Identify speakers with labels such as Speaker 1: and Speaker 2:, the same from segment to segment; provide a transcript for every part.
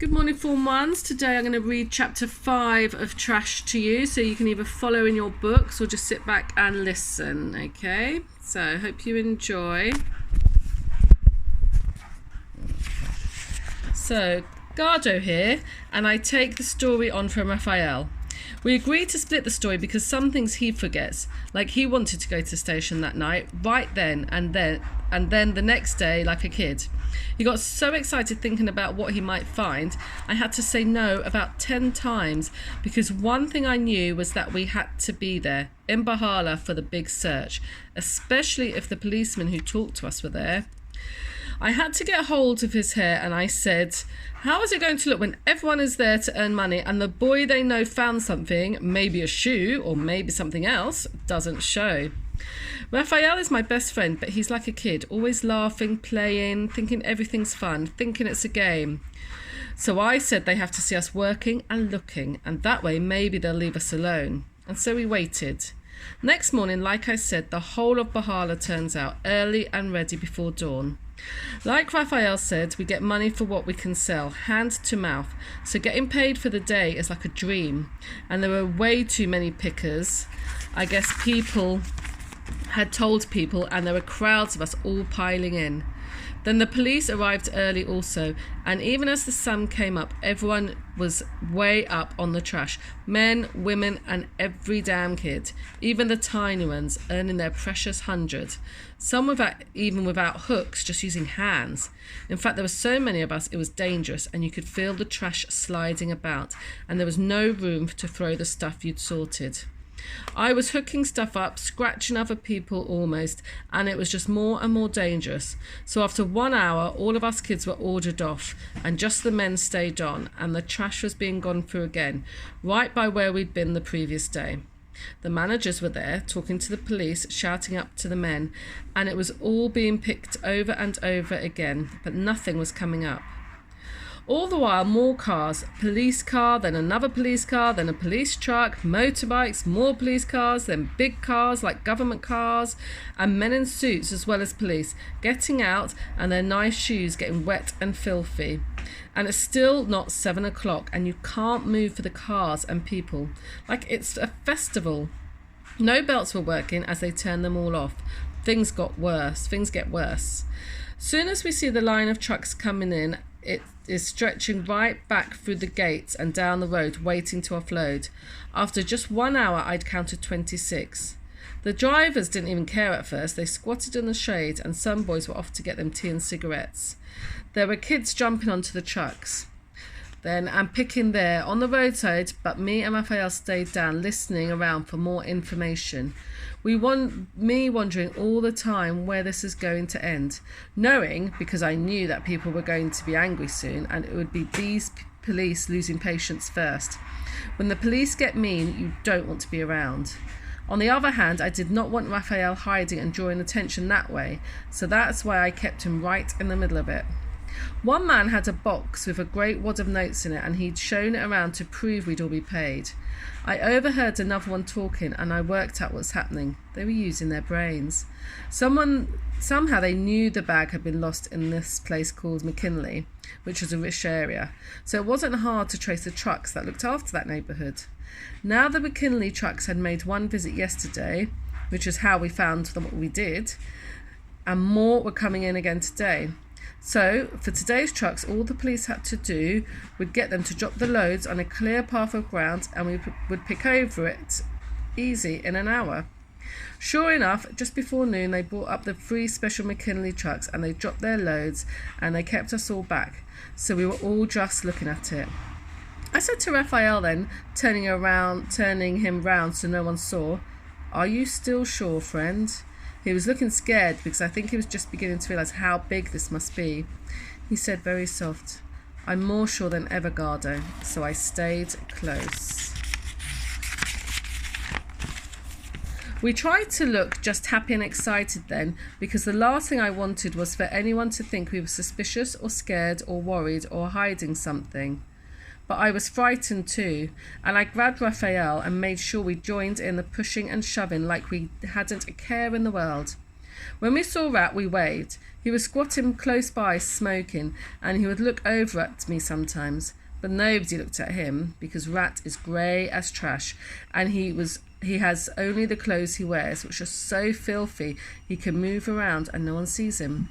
Speaker 1: Good morning, Form 1s. Today I'm going to read chapter 5 of Trash to you, so you can either follow in your books or just sit back and listen, okay? So I hope you enjoy. So, Gardo here, and I take the story on from Raphael. We agreed to split the story because some things he forgets, like he wanted to go to the station that night, right then, and then the next day like a kid. He got so excited thinking about what he might find, I had to say no about 10 times because one thing I knew was that we had to be there, in Bahala, for the big search, especially if the policemen who talked to us were there. I had to get hold of his hair and I said, how is it going to look when everyone is there to earn money and the boy they know found something, maybe a shoe or maybe something else, doesn't show? Raphael is my best friend, but he's like a kid, always laughing, playing, thinking everything's fun, thinking it's a game. So I said they have to see us working and looking, and that way maybe they'll leave us alone. And so we waited. Next morning, like I said, the whole of Bahala turns out, early and ready before dawn. Like Raphael said, we get money for what we can sell, hand to mouth, so getting paid for the day is like a dream. And there were way too many pickers. I guess people had told people, and there were crowds of us all piling in. Then the police arrived early also, and even as the sun came up, everyone was way up on the trash. Men, women, and every damn kid, even the tiny ones, earning their precious 100. Some even without hooks, just using hands. In fact, there were so many of us, it was dangerous, and you could feel the trash sliding about, and there was no room to throw the stuff you'd sorted. I was hooking stuff up, scratching other people almost, and it was just more and more dangerous. So after 1 hour, all of us kids were ordered off, and just the men stayed on, and the trash was being gone through again, right by where we'd been the previous day. The managers were there, talking to the police, shouting up to the men, and it was all being picked over and over again, but nothing was coming up. All the while, more cars, police car, then another police car, then a police truck, motorbikes, more police cars, then big cars like government cars, and men in suits as well as police, getting out and their nice shoes getting wet and filthy. And it's still not 7 o'clock and you can't move for the cars and people. Like it's a festival. No belts were working as they turned them all off. Things get worse. Soon as we see the line of trucks coming in, it is stretching right back through the gates and down the road, waiting to offload. After just 1 hour, I'd counted 26. The drivers didn't even care at first. They squatted in the shade, and some boys were off to get them tea and cigarettes. There were kids jumping onto the trucks then and picking there on the roadside, but me and Raphael stayed down, listening around for more information. Me wondering all the time where this is going to end, knowing, because I knew that people were going to be angry soon, and it would be these police losing patience first. When the police get mean, you don't want to be around. On the other hand, I did not want Raphael hiding and drawing attention that way, so that's why I kept him right in the middle of it. One man had a box with a great wad of notes in it, and he'd shown it around to prove we'd all be paid. I overheard another one talking, and I worked out what was happening. They were using their brains. Somehow they knew the bag had been lost in this place called McKinley, which was a rich area, so it wasn't hard to trace the trucks that looked after that neighbourhood. Now the McKinley trucks had made one visit yesterday, which is how we found what we did, and more were coming in again today. So, for today's trucks, all the police had to do would get them to drop the loads on a clear path of ground, and we would pick over it easy in an hour. Sure enough, just before noon, they brought up the 3 special McKinley trucks, and they dropped their loads, and they kept us all back. So we were all just looking at it. I said to Raphael then, turning him round so no one saw, "Are you still sure, friend?" He was looking scared because I think he was just beginning to realise how big this must be. He said very soft, "I'm more sure than ever, Gardo," so I stayed close. We tried to look just happy and excited then, because the last thing I wanted was for anyone to think we were suspicious or scared or worried or hiding something. But I was frightened too, and I grabbed Raphael and made sure we joined in the pushing and shoving like we hadn't a care in the world. When we saw Rat, we waved. He was squatting close by, smoking, and he would look over at me sometimes. But nobody looked at him, because Rat is grey as trash, and he has only the clothes he wears, which are so filthy he can move around and no one sees him.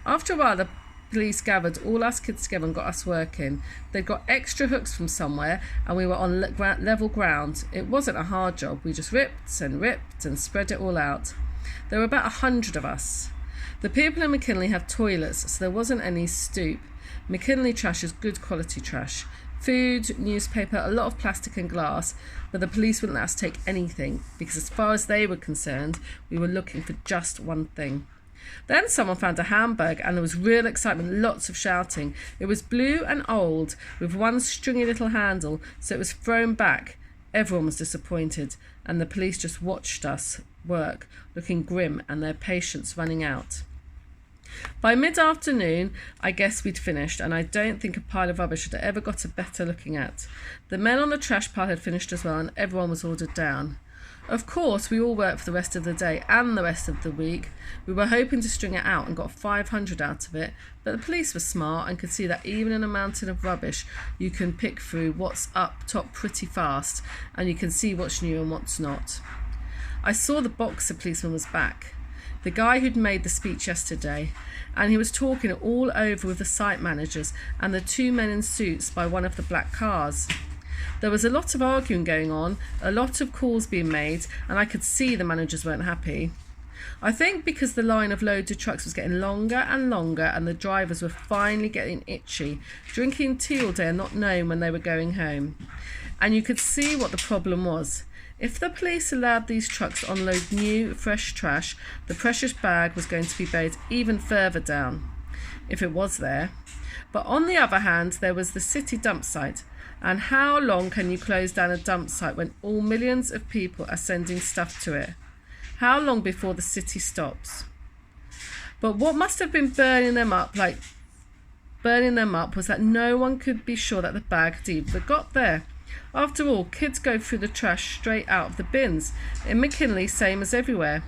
Speaker 1: After a while, the police gathered all us kids together and got us working. They'd got extra hooks from somewhere, and we were on level ground. It wasn't a hard job. We just ripped and spread it all out. There were about 100 of us. The people in McKinley have toilets, so there wasn't any stoop. McKinley trash is good quality trash. Food, newspaper, a lot of plastic and glass, but the police wouldn't let us take anything, because as far as they were concerned, we were looking for just one thing. Then someone found a handbag, and there was real excitement, lots of shouting. It was blue and old, with one stringy little handle, so it was thrown back. Everyone was disappointed, and the police just watched us work, looking grim and their patience running out. By mid-afternoon, I guess we'd finished, and I don't think a pile of rubbish had ever got a better looking at. The men on the trash pile had finished as well, and everyone was ordered down. Of course, we all worked for the rest of the day and the rest of the week. We were hoping to string it out and got 500 out of it, but the police were smart and could see that even in a mountain of rubbish, you can pick through what's up top pretty fast, and you can see what's new and what's not. I saw the Boxer policeman was back, the guy who'd made the speech yesterday, and he was talking it all over with the site managers and the two men in suits by one of the black cars. There was a lot of arguing going on, a lot of calls being made, and I could see the managers weren't happy. I think because the line of loaded trucks was getting longer and longer, and the drivers were finally getting itchy, drinking tea all day and not knowing when they were going home. And you could see what the problem was. If the police allowed these trucks to unload new, fresh trash, the precious bag was going to be buried even further down, if it was there. But on the other hand, there was the city dump site. And how long can you close down a dump site when all millions of people are sending stuff to it? How long before the city stops? But what must have been burning them up was that no one could be sure that the bag had even got there. After all, kids go through the trash straight out of the bins. In McKinley, same as everywhere.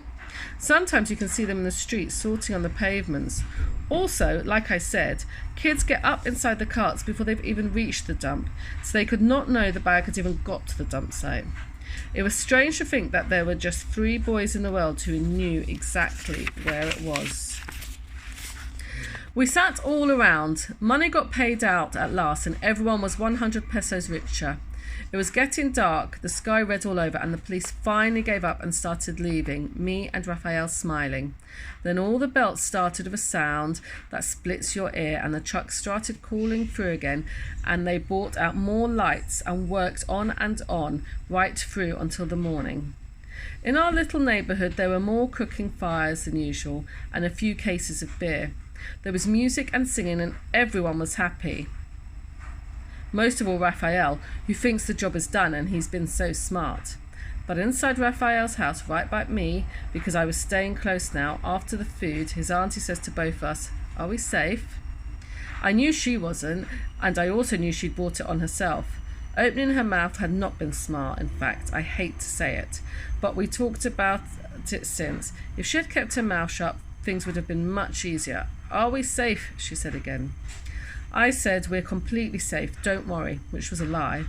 Speaker 1: Sometimes you can see them in the streets sorting on the pavements. Also, like I said, kids get up inside the carts before they've even reached the dump, so they could not know the bag had even got to the dump site. It was strange to think that there were just 3 boys in the world who knew exactly where it was. We sat all around. Money got paid out at last, and everyone was 100 pesos richer. It was getting dark, the sky red all over, and the police finally gave up and started leaving, me and Raphael smiling. Then all the belts started with a sound that splits your ear, and the trucks started calling through again, and they brought out more lights and worked on and on, right through until the morning. In our little neighbourhood there were more cooking fires than usual, and a few cases of beer. There was music and singing, and everyone was happy. Most of all Raphael, who thinks the job is done, and he's been so smart. But inside Raphael's house, right by me, because I was staying close now, after the food, his auntie says to both of us, "Are we safe?" I knew she wasn't, and I also knew she'd brought it on herself. Opening her mouth had not been smart, in fact, I hate to say it. But we talked about it since. If she had kept her mouth shut, things would have been much easier. "Are we safe?" she said again. I said, "We're completely safe, don't worry," which was a lie.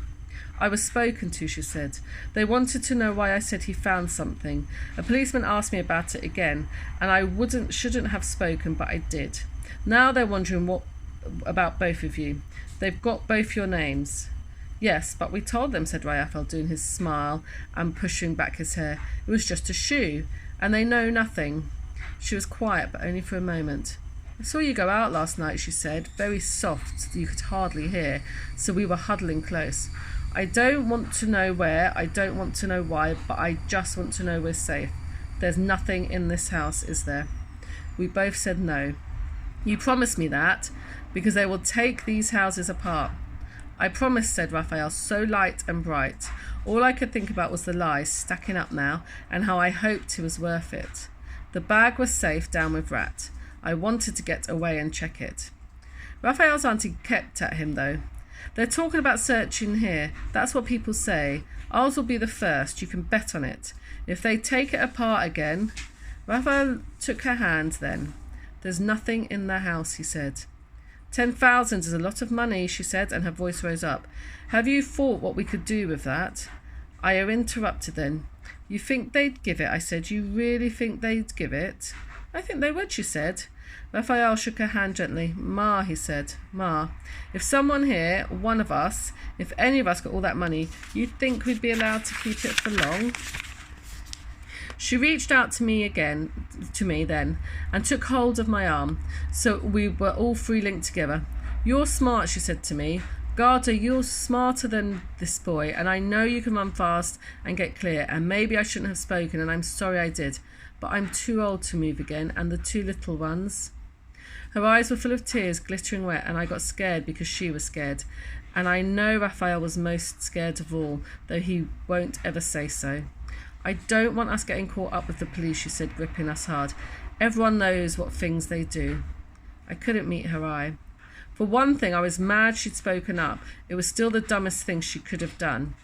Speaker 1: "I was spoken to," she said. "They wanted to know why I said he found something. A policeman asked me about it again, and I shouldn't have spoken, but I did. Now they're wondering what about both of you. They've got both your names." "Yes, but we told them," said Raphael, doing his smile and pushing back his hair. "It was just a shoe, and they know nothing." She was quiet, but only for a moment. "I saw you go out last night," she said, very soft so you could hardly hear, so we were huddling close. "I don't want to know where, I don't want to know why, but I just want to know we're safe. There's nothing in this house, is there?" We both said no. "You promise me that, because they will take these houses apart." "I promise," said Raphael, so light and bright. All I could think about was the lies stacking up now, and how I hoped he was worth it. The bag was safe down with Rat. I wanted to get away and check it. Raphael's auntie kept at him, though. "They're talking about searching here. That's what people say. Ours will be the first. You can bet on it. If they take it apart again..." Raphael took her hand then. There's nothing in the house, he said. 10,000 is a lot of money, she said, and her voice rose up. Have you thought what we could do with that? I interrupted then. You think they'd give it? I said. You really think they'd give it? I think they would, she said. Raphael shook her hand gently. Ma, he said. Ma, if someone here, one of us, if any of us got all that money, you'd think we'd be allowed to keep it for long? She reached out to me then, and took hold of my arm, so we were all three linked together. You're smart, she said to me. Garda, you're smarter than this boy, and I know you can run fast and get clear, and maybe I shouldn't have spoken, and I'm sorry I did, but I'm too old to move again, and the two little ones. Her eyes were full of tears, glittering wet, and I got scared because she was scared, and I know Raphael was most scared of all, though he won't ever say so. I don't want us getting caught up with the police, she said, gripping us hard. Everyone knows what things they do. I couldn't meet her eye. For one thing, I was mad she'd spoken up. It was still the dumbest thing she could have done.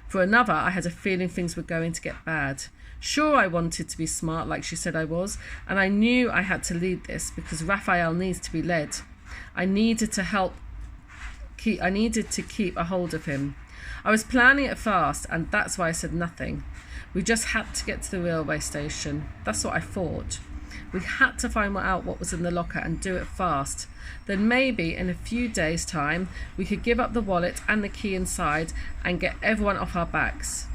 Speaker 1: For another, I had a feeling things were going to get bad. Sure, I wanted to be smart like she said I was, and I knew I had to lead this because Raphael needs to be led. I needed to keep a hold of him. I was planning it fast, and that's why I said nothing. We just had to get to the railway station. That's what I thought. We had to find out what was in the locker and do it fast. Then maybe in a few days' time, we could give up the wallet and the key inside and get everyone off our backs.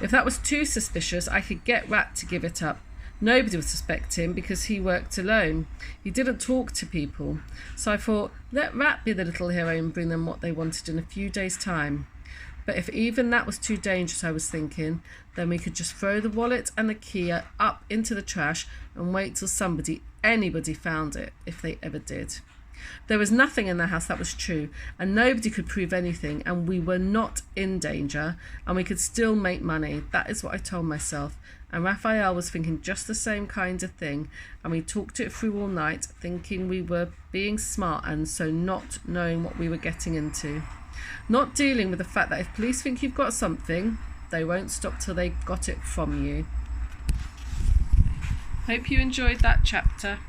Speaker 1: If that was too suspicious, I could get Rat to give it up. Nobody would suspect him because he worked alone. He didn't talk to people. So I thought, let Rat be the little hero and bring them what they wanted in a few days' time. But if even that was too dangerous, I was thinking, then we could just throw the wallet and the key up into the trash and wait till anybody found it, if they ever did. There was nothing in the house, that was true, and nobody could prove anything, and we were not in danger, and we could still make money. That is what I told myself, and Raphael was thinking just the same kind of thing, and we talked it through all night, thinking we were being smart and so not knowing what we were getting into. Not dealing with the fact that if police think you've got something, they won't stop till they got it from you. Hope you enjoyed that chapter.